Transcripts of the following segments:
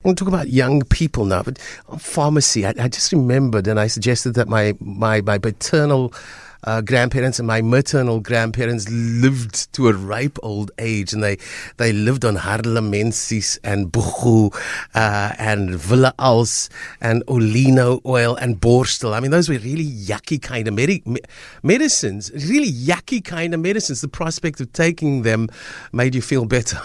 want to talk about young people now, but pharmacy. I just remembered, and I suggested that my paternal grandparents and my maternal grandparents lived to a ripe old age, and they lived on harlemensis and buchu and villa als and olino oil and borstel. I mean, those were really yucky kind of medicines, really yucky kind of medicines. The prospect of taking them made you feel better.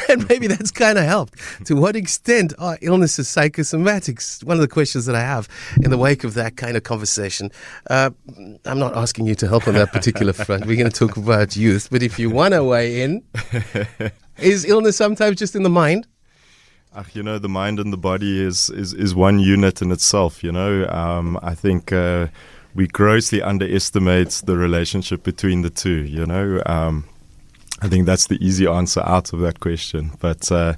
and maybe that's kind of helped. To what extent are illnesses psychosomatics? One of the questions that I have in the wake of that kind of conversation. I'm not asking you to help on that particular front. We're going to talk about youth. But if you want to weigh in, is illness sometimes just in the mind? The mind and the body is one unit in itself, I think we grossly underestimate the relationship between the two, I think that's the easy answer out of that question. But I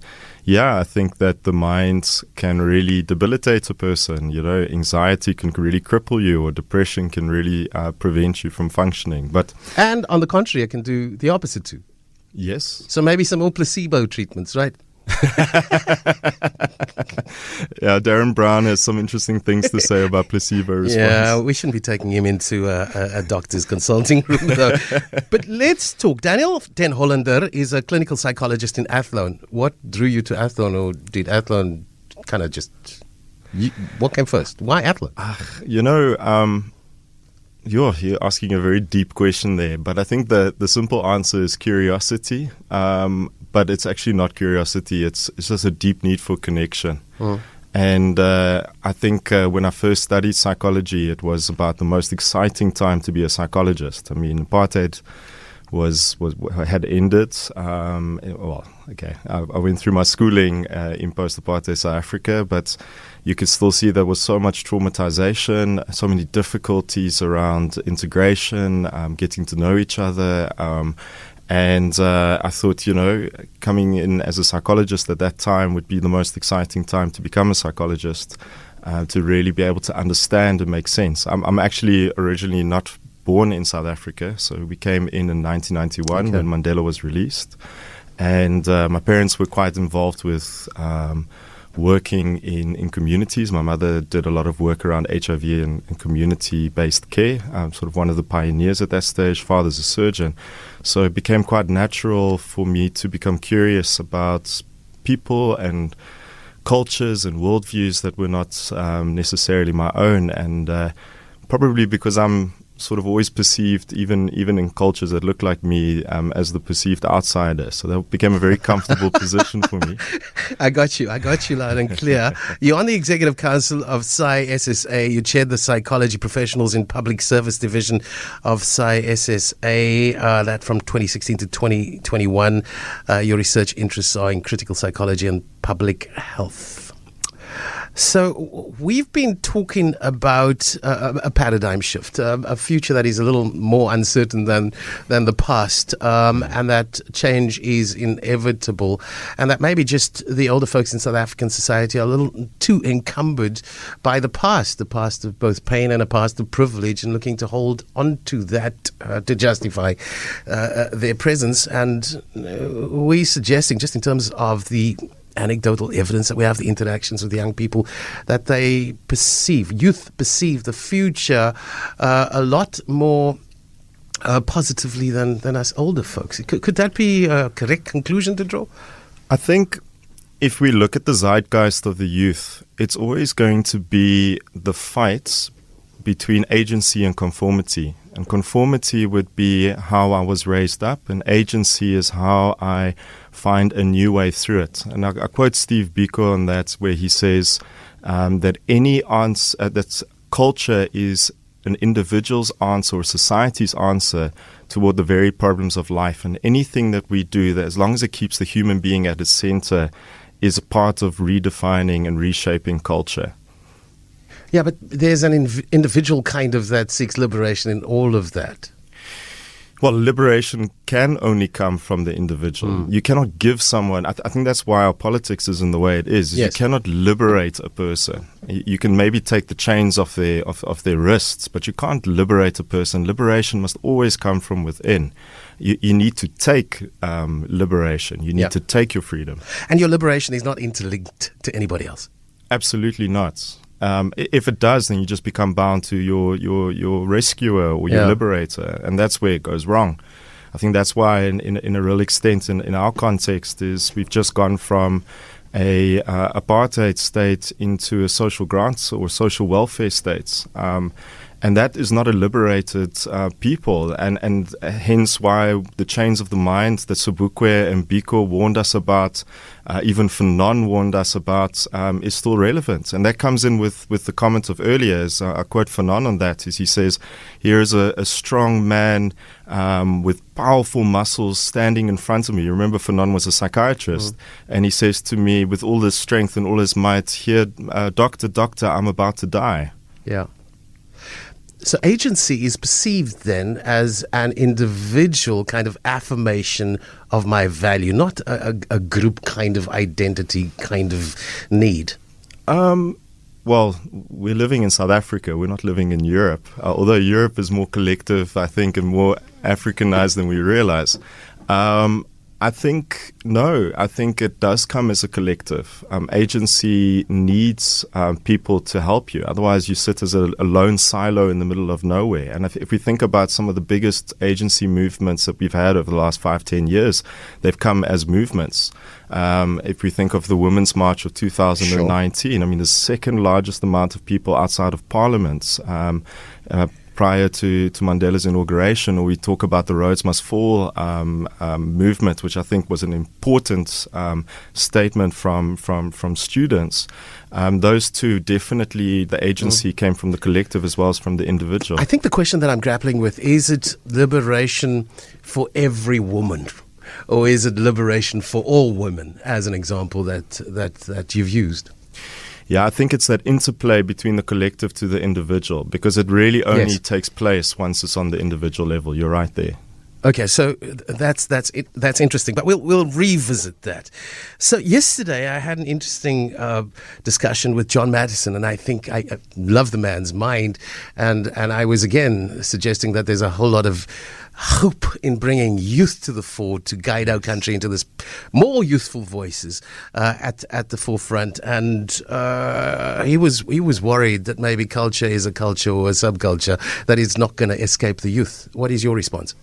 think that the mind can really debilitate a person. Anxiety can really cripple you, or depression can really prevent you from functioning. And on the contrary, it can do the opposite too. Yes. So maybe some more placebo treatments, right? Yeah, Darren Brown has some interesting things to say about placebo response. Yeah, we shouldn't be taking him into a doctor's consulting room, though. But let's talk. Daniel Den Hollander is a clinical psychologist in Athlone. What drew you to Athlone, or did Athlone kind of just... What came first? Why Athlone? You're asking a very deep question there, but I think the simple answer is curiosity. But it's actually not curiosity. It's just a deep need for connection. And I think when I first studied psychology, it was about the most exciting time to be a psychologist. I mean, apartheid had ended. I went through my schooling in post-apartheid South Africa, but you could still see there was so much traumatization, so many difficulties around integration, getting to know each other. And I thought, coming in as a psychologist at that time would be the most exciting time to become a psychologist, to really be able to understand and make sense. I'm actually originally not born in South Africa, so we came in 1991 when Mandela was released. And my parents were quite involved with working in communities. My mother did a lot of work around HIV and community-based care, sort of one of the pioneers at that stage. Father's a surgeon. So it became quite natural for me to become curious about people and cultures and worldviews that were not necessarily my own. And probably because I'm sort of always perceived, even in cultures that look like me, as the perceived outsider. So that became a very comfortable position for me. I got you loud and clear. You're on the Executive Council of SAI-SSA. You chaired the Psychology Professionals in Public Service Division of SAI-SSA, that from 2016 to 2021. Your research interests are in critical psychology and public health. So we've been talking about a paradigm shift, a future that is a little more uncertain than the past, and that change is inevitable, and that maybe just the older folks in South African society are a little too encumbered by the past of both pain and a past of privilege, and looking to hold on to that to justify their presence. And we're suggesting, just in terms of the anecdotal evidence that we have, the interactions with the young people, that youth perceive the future a lot more positively than us older folks. Could that be a correct conclusion to draw? I think if we look at the zeitgeist of the youth, it's always going to be the fights between agency and conformity. And conformity would be how I was raised up, and agency is how I find a new way through it. And I quote Steve Biko on that, where he says that any answer, that culture is an individual's answer or society's answer toward the very problems of life. And anything that we do, that as long as it keeps the human being at its center, is a part of redefining and reshaping culture. Yeah, but there's an individual kind of that seeks liberation in all of that. Well, liberation can only come from the individual. You cannot give someone, I think that's why our politics is in the way it is. Yes. You cannot liberate a person. You can maybe take the chains off their wrists, but you can't liberate a person. Liberation must always come from within. You need to take liberation. You need to take your freedom. And your liberation is not interlinked to anybody else. Absolutely not. If it does, then you just become bound to your rescuer or your liberator, and that's where it goes wrong. I think that's why, in a real extent, in our context, is we've just gone from a apartheid state into a social grants or social welfare state. And that is not a liberated people, and hence why the chains of the mind that Sobukwe and Biko warned us about, even Fanon warned us about, is still relevant. And that comes in with the comment of earlier. As I quote Fanon on that, is he says, here is a strong man with powerful muscles standing in front of me. You remember Fanon was a psychiatrist, and he says to me, with all his strength and all his might, here, doctor, I'm about to die. Yeah. So agency is perceived then as an individual kind of affirmation of my value, not a group kind of identity kind of need. Well, we're living in South Africa. We're not living in Europe, although Europe is more collective, I think, and more Africanized than we realize. I think it does come as a collective. Agency needs people to help you. Otherwise, you sit as a lone silo in the middle of nowhere. And if we think about some of the biggest agency movements that we've had over the last 5-10 years, they've come as movements. If we think of the Women's March of 2019, I mean, the second largest amount of people outside of Parliament, prior to Mandela's inauguration, or we talk about the Rhodes Must Fall movement, which I think was an important statement from students. Those two, definitely the agency came from the collective as well as from the individual. I think the question that I'm grappling with, is it liberation for every woman? Or is it liberation for all women, as an example that you've used? Yeah, I think it's that interplay between the collective to the individual, because it really only takes place once it's on the individual level. You're right there. Okay, so that's interesting, but we'll revisit that. So yesterday I had an interesting discussion with John Maddison, and I think I love the man's mind, and I was again suggesting that there's a whole lot of hope in bringing youth to the fore to guide our country into this more youthful voices at the forefront. And he was worried that maybe culture is a culture or a subculture that is not going to escape the youth. What is your response?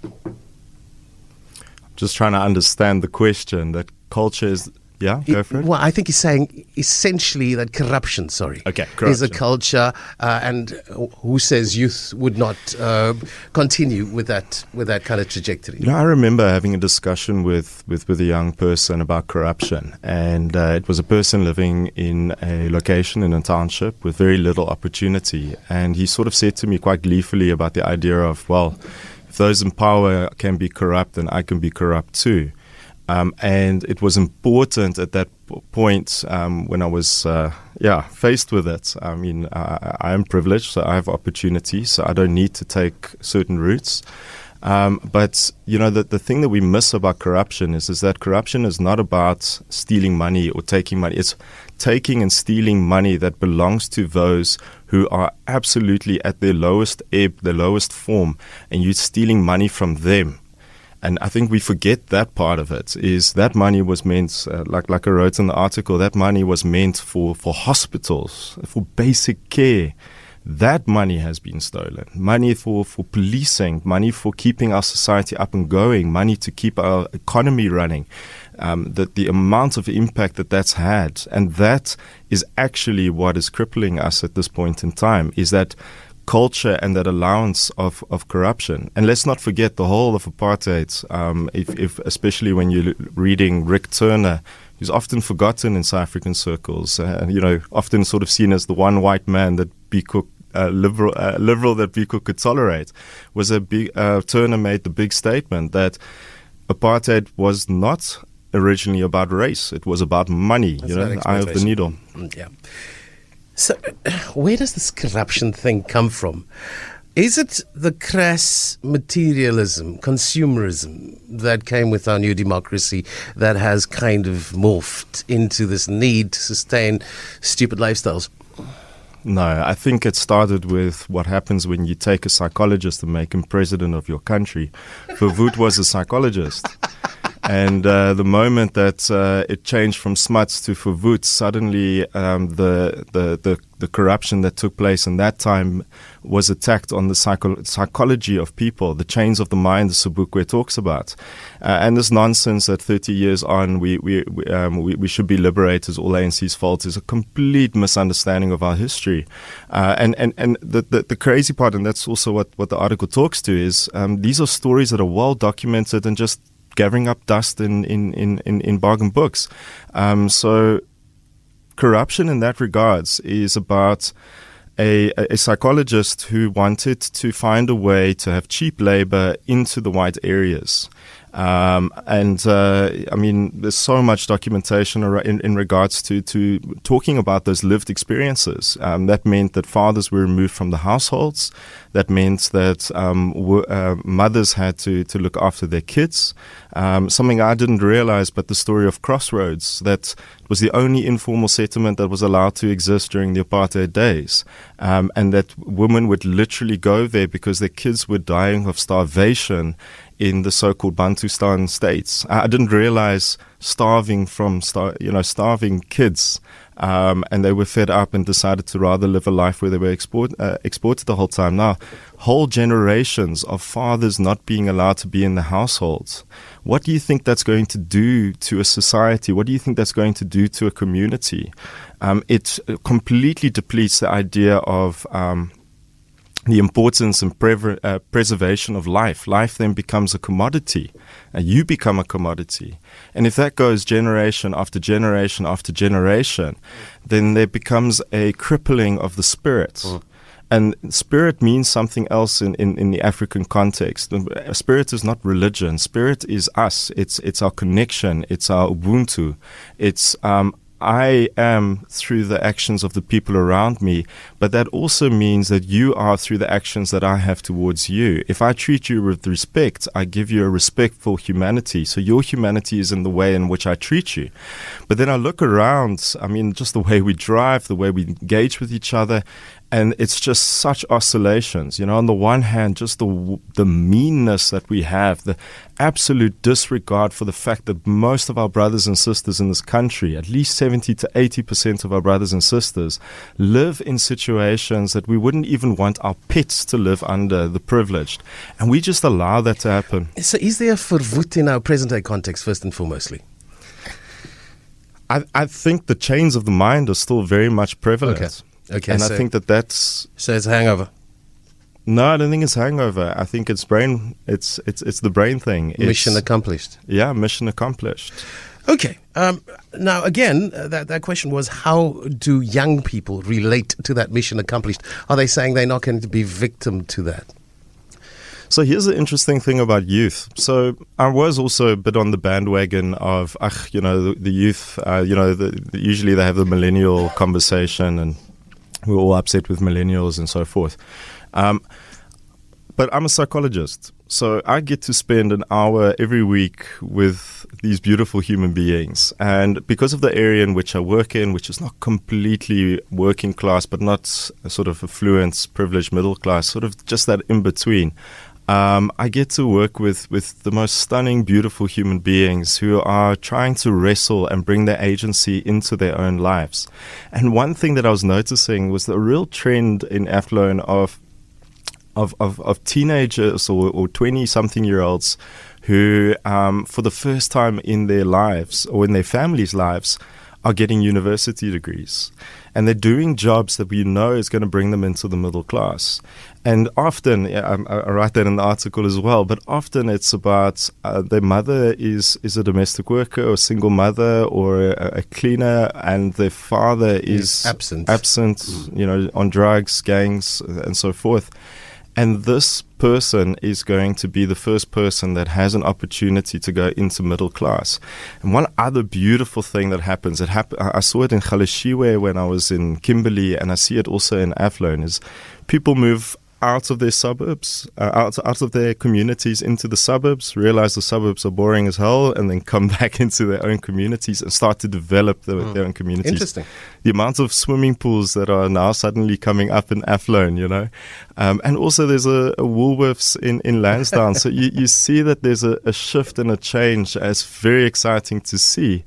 Just trying to understand the question. That culture is... Yeah, go for it. Well, I think he's saying essentially that corruption is a culture, and who says youth would not continue with that kind of trajectory? You know, I remember having a discussion with a young person about corruption, and it was a person living in a location in a township with very little opportunity, and he sort of said to me quite gleefully about the idea of, well, if those in power can be corrupt, then I can be corrupt too. And it was important at that point when I was faced with it. I mean, I am privileged, so I have opportunity, so I don't need to take certain routes. But, you know, the thing that we miss about corruption is that corruption is not about stealing money or taking money. It's taking and stealing money that belongs to those who are absolutely at their lowest ebb, their lowest form, and you're stealing money from them. And I think we forget that part of it, is that money was meant, like I wrote in the article, that money was meant for hospitals, for basic care. That money has been stolen. Money for policing, money for keeping our society up and going, money to keep our economy running. The amount of impact that's had, and that is actually what is crippling us at this point in time, is that culture and that allowance of corruption. And let's not forget the whole of apartheid, if especially when you're reading Rick Turner, who's often forgotten in South African circles, often sort of seen as the one white man that Biko, liberal that Biko could tolerate, was a big, Turner made the big statement that apartheid was not originally about race, it was about money, the eye of the needle. Yeah. So, where does this corruption thing come from? Is it the crass materialism, consumerism that came with our new democracy that has kind of morphed into this need to sustain stupid lifestyles? No, I think it started with what happens when you take a psychologist and make him president of your country. Verwoerd was a psychologist. And the moment that it changed from Smuts to Verwoerd, suddenly the corruption that took place in that time was attacked on the psychology of people, the chains of the mind the Sobukwe talks about. And this nonsense that 30 years on we should be liberators, all ANC's fault, is a complete misunderstanding of our history. And the crazy part, and that's also what the article talks to, is these are stories that are well documented and just gathering up dust in bargain books. So corruption in that regards is about a psychologist who wanted to find a way to have cheap labor into the white areas. I mean, there's so much documentation in regards to talking about those lived experiences. That meant that fathers were removed from the households. That meant that mothers had to look after their kids. Something I didn't realize, but the story of Crossroads, that was the only informal settlement that was allowed to exist during the apartheid days. And that women would literally go there because their kids were dying of starvation in the so-called Bantustan states. I didn't realize starving kids, and they were fed up and decided to rather live a life where they were exported the whole time. Now, whole generations of fathers not being allowed to be in the households. What do you think that's going to do to a society? What do you think that's going to do to a community? It completely depletes the idea of the importance and preservation of life. Life then becomes a commodity, and you become a commodity. And if that goes generation after generation after generation, then there becomes a crippling of the spirit. And spirit means something else in the African context. Spirit is not religion. Spirit is us. It's our connection. It's our Ubuntu. It's I am through the actions of the people around me, but that also means that you are through the actions that I have towards you. If I treat you with respect, I give you a respectful humanity. So your humanity is in the way in which I treat you. But then I look around, I mean, just the way we drive, the way we engage with each other, and it's just such oscillations. You know, on the one hand, just the meanness that we have, the absolute disregard for the fact that most of our brothers and sisters in this country, at least 70 to 80% of our brothers and sisters, live in situations that we wouldn't even want our pets to live under, the privileged. And we just allow that to happen. So is there a verwoed in our present-day context, first and foremostly? I think the chains of the mind are still very much prevalent. Okay, and so I think that's... So it's a hangover? No, I don't think it's hangover. I think it's brain. It's the brain thing. Mission accomplished. Yeah, mission accomplished. Okay. Now, again, that question was, how do young people relate to that mission accomplished? Are they saying they're not going to be victim to that? So here's the interesting thing about youth. So I was also a bit on the bandwagon of, the youth, usually they have the millennial conversation and we're all upset with millennials and so forth. But I'm a psychologist, so I get to spend an hour every week with these beautiful human beings. And because of the area in which I work in, which is not completely working class, but not a sort of affluent, privileged middle class, sort of just that in between, I get to work with the most stunning, beautiful human beings who are trying to wrestle and bring their agency into their own lives. And one thing that I was noticing was the real trend in Athlone of teenagers or 20-something-year-olds who, for the first time in their lives or in their families' lives, are getting university degrees. And they're doing jobs that we know is going to bring them into the middle class. And often, I write that in the article as well, but often it's about their mother is a domestic worker or a single mother or a cleaner, and their father is absent, on drugs, gangs, and so forth. And this person is going to be the first person that has an opportunity to go into middle class. And one other beautiful thing that happens, I saw it in Galeshiwe when I was in Kimberley, and I see it also in Athlone, is people move out of their suburbs, out of their communities into the suburbs, realize the suburbs are boring as hell, and then come back into their own communities and start to develop their own communities. Interesting. The amount of swimming pools that are now suddenly coming up in Athlone, and also there's a Woolworths in Lansdowne. So you see that there's a shift and a change. It's very exciting to see.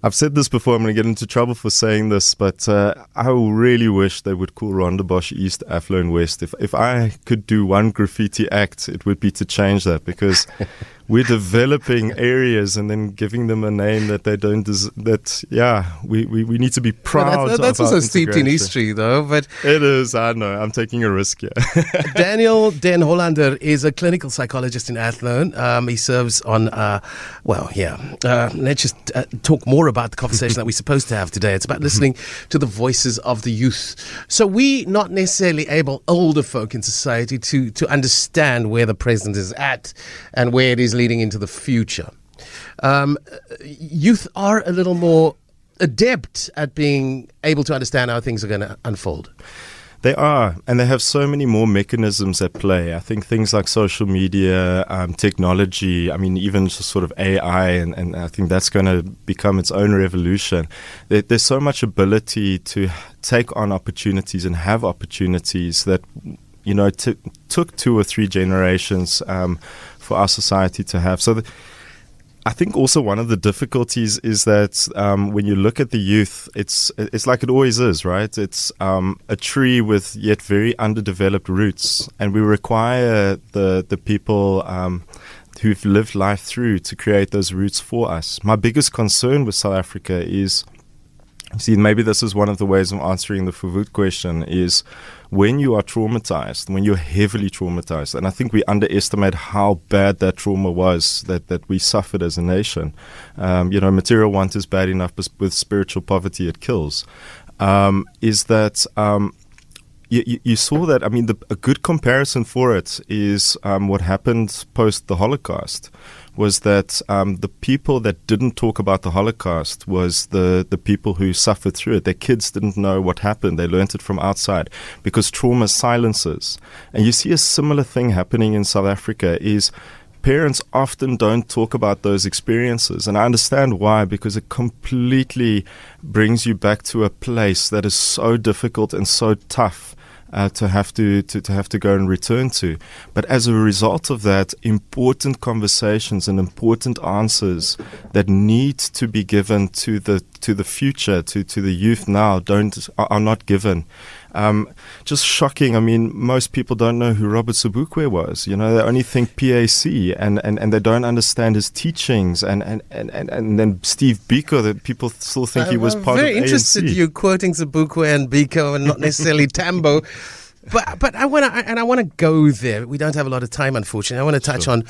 I've said this before, I'm going to get into trouble for saying this, but I really wish they would call Rondebosch East Athlone West. If I could do one graffiti act, it would be to change that, because we're developing areas and then giving them a name that they don't we need to be proud of. That's also steeped in history, though. But it is, I know. I'm taking a risk here. Daniel Den Hollander is a clinical psychologist in Athlone. He serves on, let's just talk more about the conversation that we're supposed to have today. It's about listening to the voices of the youth. So we not necessarily able, older folk in society, to understand where the present is at and where it is leading into the future. Youth are a little more adept at being able to understand how things are going to unfold. They are, and they have so many more mechanisms at play. I think things like social media, technology, even just sort of AI, and I think that's going to become its own revolution. There's so much ability to take on opportunities and have opportunities that took 2 or 3 generations for our society to have. So I think also one of the difficulties is that when you look at the youth, it's like it always is, right? It's a tree with yet very underdeveloped roots, and we require the people who've lived life through to create those roots for us. My biggest concern with South Africa is, see, maybe this is one of the ways of answering the Favut question, is when you are traumatized, when you're heavily traumatized, and I think we underestimate how bad that trauma was that we suffered as a nation. Material want is bad enough, but with spiritual poverty it kills. Is that you saw that, a good comparison for it is what happened post the Holocaust. Was that the people that didn't talk about the Holocaust was the people who suffered through it. Their kids didn't know what happened. They learned it from outside because trauma silences. And you see a similar thing happening in South Africa is parents often don't talk about those experiences. And I understand why, because it completely brings you back to a place that is so difficult and so tough to have to go and return to. But as a result of that, important conversations and important answers that need to be given to the future, to the youth now, are not given. Just shocking. Most people don't know who Robert Sobukwe was. They only think PAC, and they don't understand his teachings. And then Steve Biko, that people still think he was part of ANC. I'm very interested you quoting Sobukwe and Biko and not necessarily Tambo. But I want to go there. We don't have a lot of time, unfortunately. I want to touch on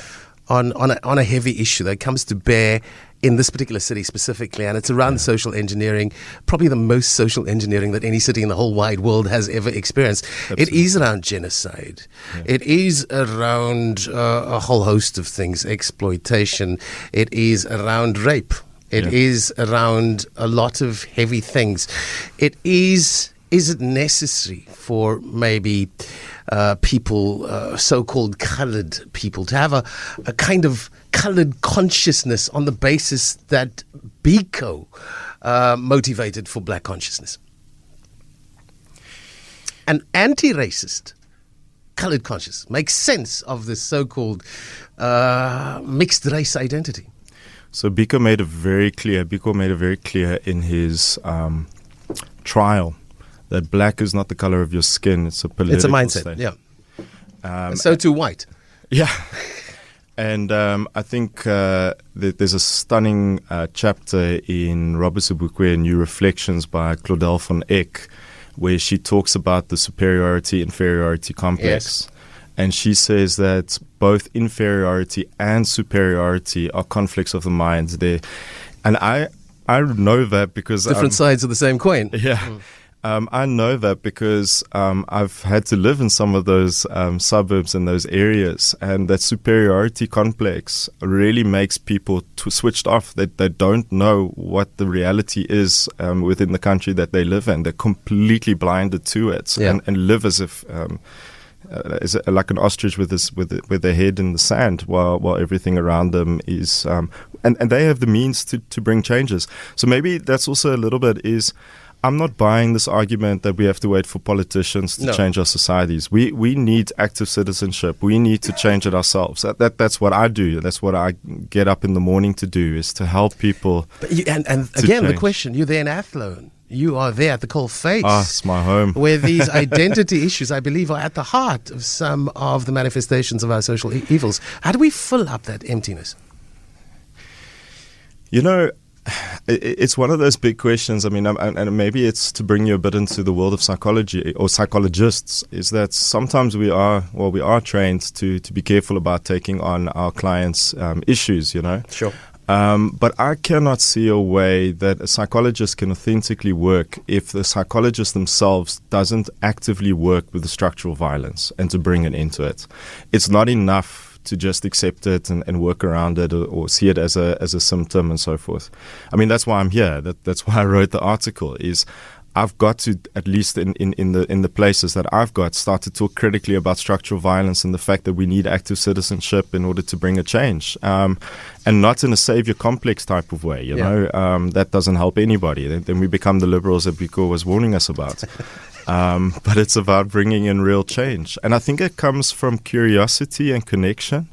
a heavy issue that comes to bear in this particular city specifically, and it's around social engineering, probably the most social engineering that any city in the whole wide world has ever experienced. Absolutely. It is around genocide. Yeah. It is around a whole host of things, exploitation. It is around rape. It is around a lot of heavy things. Is it necessary for maybe people, so-called colored people, to have a kind of colored consciousness on the basis that Biko motivated for black consciousness? An anti-racist colored consciousness makes sense of this so-called mixed race identity. So Biko made it very clear in his trial that black is not the color of your skin. It's a political mindset, state. Yeah. So too white. Yeah. And I think there's a stunning chapter in Robert Sobukwe, New Reflections by Claudel van Eck, where she talks about the superiority-inferiority complex. Yes. And she says that both inferiority and superiority are conflicts of the mind there. And I know that because different sides of the same coin. Yeah. I know that because I've had to live in some of those suburbs and those areas, and that superiority complex really makes people switched off. They don't know what the reality is within the country that they live in. They're completely blinded to it, and live as if like an ostrich with their head in the sand, while everything around them is and they have the means to bring changes. So maybe that's also a little bit is, I'm not buying this argument that we have to wait for politicians to change our societies. We need active citizenship. We need to change it ourselves. That's what I do. That's what I get up in the morning to do, is to help people. But and again, change. The question, you're there in Athlone. You are there at the coal face. It's my home. Where these identity issues, I believe, are at the heart of some of the manifestations of our social evils. How do we fill up that emptiness? It's one of those big questions. I mean, and maybe it's to bring you a bit into the world of psychology or psychologists, is that sometimes we are trained to be careful about taking on our clients' issues, Sure. But I cannot see a way that a psychologist can authentically work if the psychologist themselves doesn't actively work with the structural violence and to bring an end to it. It's not enough to just accept it and work around it, or see it as a symptom and so forth. I mean, that's why I'm here. That's why I wrote the article, is I've got to, at least in the places that I've got, start to talk critically about structural violence and the fact that we need active citizenship in order to bring a change, and not in a savior complex type of way. That doesn't help anybody. Then we become the liberals that Biko was warning us about. But it's about bringing in real change. And I think it comes from curiosity and connection.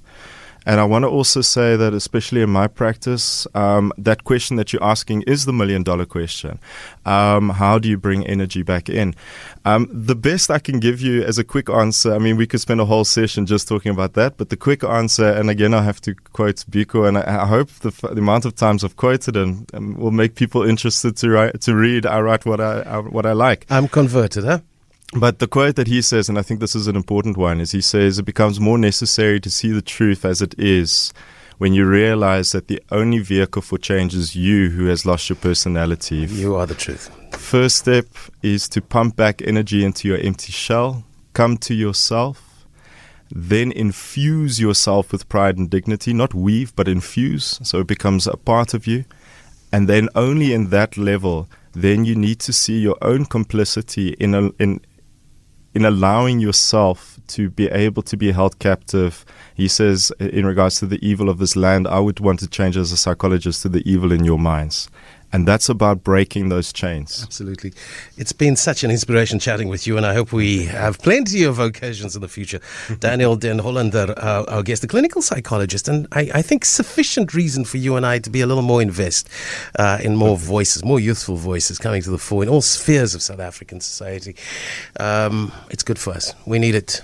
And I want to also say that, especially in my practice, that question that you're asking is the $1 million question. How do you bring energy back in? The best I can give you as a quick answer, I mean, we could spend a whole session just talking about that, but the quick answer, and again, I have to quote Biko, and I hope the amount of times I've quoted him will make people interested to read. I write what I like. I'm converted, huh? But the quote that he says, and I think this is an important one, is he says, it becomes more necessary to see the truth as it is when you realize that the only vehicle for change is you who has lost your personality. You are the truth. First step is to pump back energy into your empty shell, come to yourself, then infuse yourself with pride and dignity, not weave, but infuse, so it becomes a part of you. And then only in that level, then you need to see your own complicity in allowing yourself to be able to be held captive. He says, in regards to the evil of this land, I would want to change as a psychologist to the evil in your minds. And that's about breaking those chains. Absolutely. It's been such an inspiration chatting with you, and I hope we have plenty of occasions in the future. Daniel Den Hollander, our guest, a clinical psychologist, and I think sufficient reason for you and I to be a little more invest in more voices, more youthful voices coming to the fore in all spheres of South African society. It's good for us. We need it.